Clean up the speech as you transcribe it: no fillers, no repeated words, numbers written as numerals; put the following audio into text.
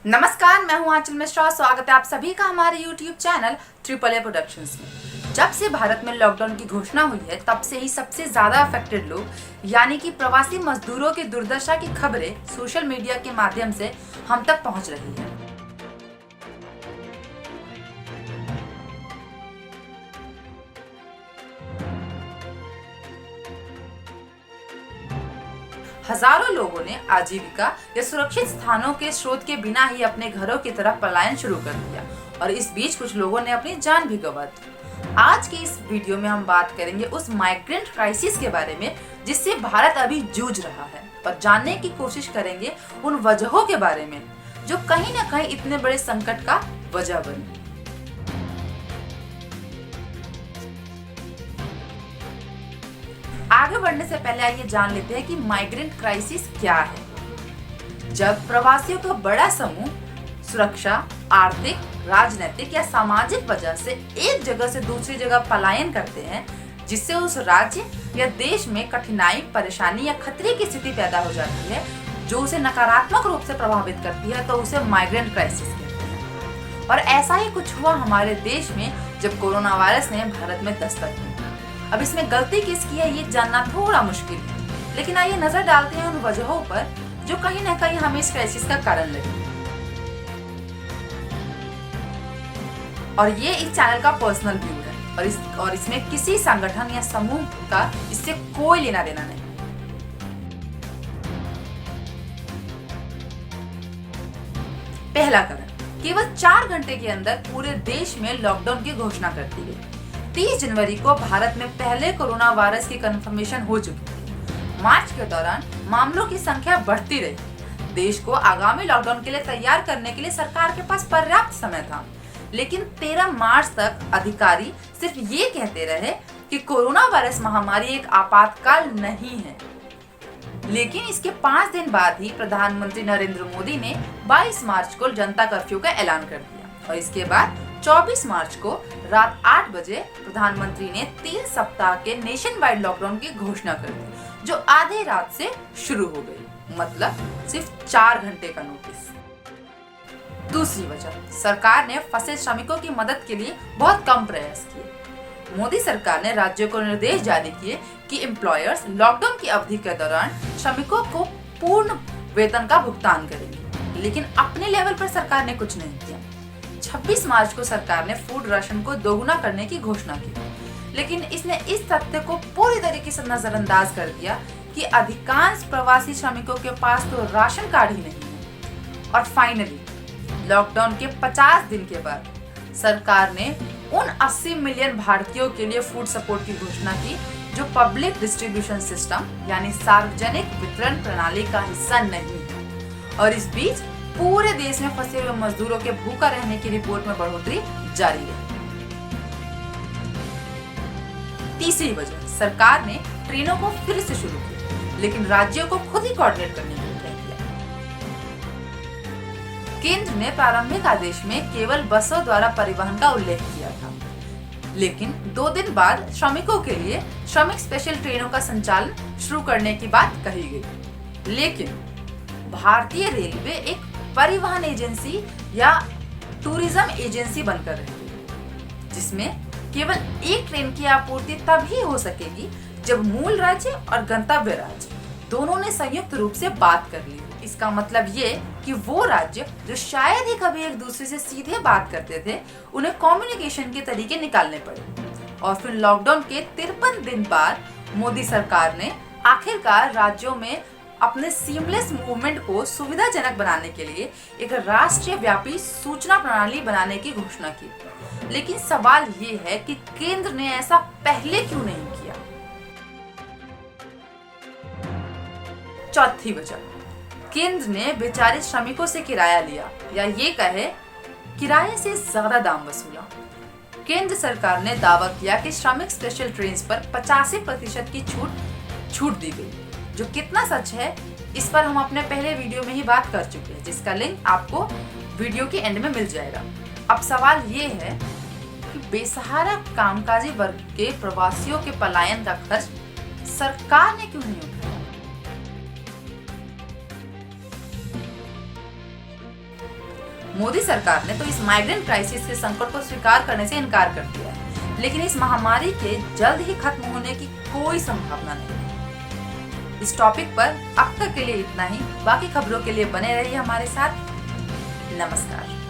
नमस्कार, मैं हूं आंचल मिश्रा। स्वागत है आप सभी का हमारे YouTube channel triple A productions में। जब से भारत में लॉकडाउन की घोषणा हुई है तब से ही सबसे ज्यादा अफेक्टेड लोग यानी कि प्रवासी मजदूरों की दुर्दशा की खबरें सोशल मीडिया के माध्यम से हम तक पहुंच रही है। हजारों लोगों ने आजीविका या सुरक्षित स्थानों के स्रोत के बिना ही अपने घरों की तरफ पलायन शुरू कर दिया और इस बीच कुछ लोगों ने अपनी जान भी गंवा दी। आज की इस वीडियो में हम बात करेंगे उस माइग्रेंट क्राइसिस के बारे में जिससे भारत अभी जूझ रहा है और जानने की कोशिश करेंगे उन वजहों के बारे में जो कहीं न कहीं इतने बड़े संकट का वजह बनी। आगे बढ़ने से पहले आइए जान लेते हैं कि माइग्रेंट क्राइसिस क्या है। जब प्रवासियों का बड़ा समूह सुरक्षा, आर्थिक, राजनीतिक या सामाजिक वजह से एक जगह से दूसरी जगह पलायन करते हैं जिससे उस राज्य या देश में कठिनाई, परेशानी या खतरे की स्थिति पैदा हो जाती है जो उसे नकारात्मक रूप से प्रभावित करती है, तो उसे माइग्रेंट क्राइसिस कहते हैं। और ऐसा ही कुछ हुआ हमारे देश में जब कोरोना वायरस ने भारत में दस्तक दी। अब इसमें गलती किसकी है ये जानना थोड़ा मुश्किल है, लेकिन आइए नजर डालते हैं उन वजहों पर जो कहीं न कहीं हमें इस क्राइसिस का कारण लगे। और ये इस चैनल का पर्सनल व्यू है और इसमें किसी संगठन या समूह का इससे कोई लेना देना नहीं। पहला कारण, केवल 4 घंटे के अंदर पूरे देश में लॉकडाउन की घोषणा कर दी गई। 30 जनवरी को भारत में पहले कोरोना वायरस की कंफर्मेशन हो चुकी थी। मार्च के दौरान मामलों की संख्या बढ़ती रही। देश को आगामी लॉकडाउन के लिए तैयार करने के लिए सरकार के पास पर्याप्त समय था, लेकिन 13 मार्च तक अधिकारी सिर्फ ये कहते रहे कि कोरोना वायरस महामारी एक आपातकाल नहीं है। लेकिन इसके 5 दिन बाद ही प्रधानमंत्री नरेंद्र मोदी ने 22 मार्च को जनता कर्फ्यू का ऐलान कर दिया और इसके बाद 24 मार्च को रात 8 बजे प्रधानमंत्री ने 3 सप्ताह के नेशन वाइड लॉकडाउन की घोषणा कर दी जो आधे रात से शुरू हो गई, मतलब सिर्फ 4 घंटे का नोटिस। दूसरी वजह, सरकार ने फंसे श्रमिकों की मदद के लिए बहुत कम प्रयास किए। मोदी सरकार ने राज्यों को निर्देश जारी किए कि एम्प्लॉयर्स लॉकडाउन की अवधि के दौरान श्रमिकों को पूर्ण वेतन का भुगतान करेंगे, लेकिन अपने लेवल पर सरकार ने कुछ नहीं किया। 26 मार्च को सरकार ने फूड राशन को दोगुना करने की घोषणा की, लेकिन इसने इस तथ्य को पूरी तरीके से नजरअंदाज कर दिया कि अधिकांश प्रवासी श्रमिकों के पास तो राशन कार्ड ही नहीं है। और फाइनली लॉकडाउन के 50 दिन के बाद सरकार ने उन 80 मिलियन भारतीयों के लिए फूड सपोर्ट की घोषणा की जो पब्लिक डिस्ट्रीब्यूशन सिस्टम यानी सार्वजनिक वितरण प्रणाली का हिस्सा नहीं है। और इस बीच पूरे देश में फंसे हुए मजदूरों के भूखा रहने की रिपोर्ट में बढ़ोतरी जारी है। तीसरी वजह, सरकार ने ट्रेनों को फिर से शुरू किया, लेकिन राज्यों को खुद ही कोऑर्डिनेट करने के लिए तय किया। केंद्र ने प्रारंभिक आदेश में केवल बसों द्वारा परिवहन का उल्लेख किया था, लेकिन 2 दिन बाद श्रमिकों के लिए श्रमिक स्पेशल ट्रेनों का संचालन शुरू करने की बात कही गई। लेकिन भारतीय रेलवे एक परिवहन एजेंसी या टूरिज्म एजेंसी बनकर रहेगी, जिसमें केवल एक ट्रेन की आपूर्ति तभी हो सकेगी जब मूल राज्य और गंतव्य राज्य दोनों ने संयुक्त रूप से बात कर ली। इसका मतलब ये कि वो राज्य जो शायद ही कभी एक दूसरे से सीधे बात करते थे, उन्हें कम्युनिकेशन के तरीके निकालने पड़े। और फिर लॉकडाउन के 53 दिन बाद मोदी सरकार ने आखिरकार राज्यों में अपने सीमलेस मूवमेंट को सुविधाजनक बनाने के लिए एक राष्ट्रीय व्यापी सूचना प्रणाली बनाने की घोषणा की। लेकिन सवाल ये है कि केंद्र ने ऐसा पहले क्यों नहीं किया। चौथी वजह, केंद्र ने बेचारे श्रमिकों से किराया लिया या ये कहे किराए से ज्यादा दाम वसूला। केंद्र सरकार ने दावा किया कि श्रमिक स्पेशल ट्रेन पर 85% की छूट दी गई, जो कितना सच है इस पर हम अपने पहले वीडियो में ही बात कर चुके हैं, जिसका लिंक आपको वीडियो के एंड में मिल जाएगा। अब सवाल ये है कि बेसहारा कामकाजी वर्ग के प्रवासियों के पलायन का खर्च सरकार ने क्यों नहीं उठाया। मोदी सरकार ने तो इस माइग्रेंट क्राइसिस के संकट को स्वीकार करने से इनकार कर दिया है, लेकिन इस महामारी के जल्द ही खत्म होने की कोई संभावना नहीं है। इस टॉपिक पर अब तक के लिए इतना ही। बाकी खबरों के लिए बने रहिए हमारे साथ। नमस्कार।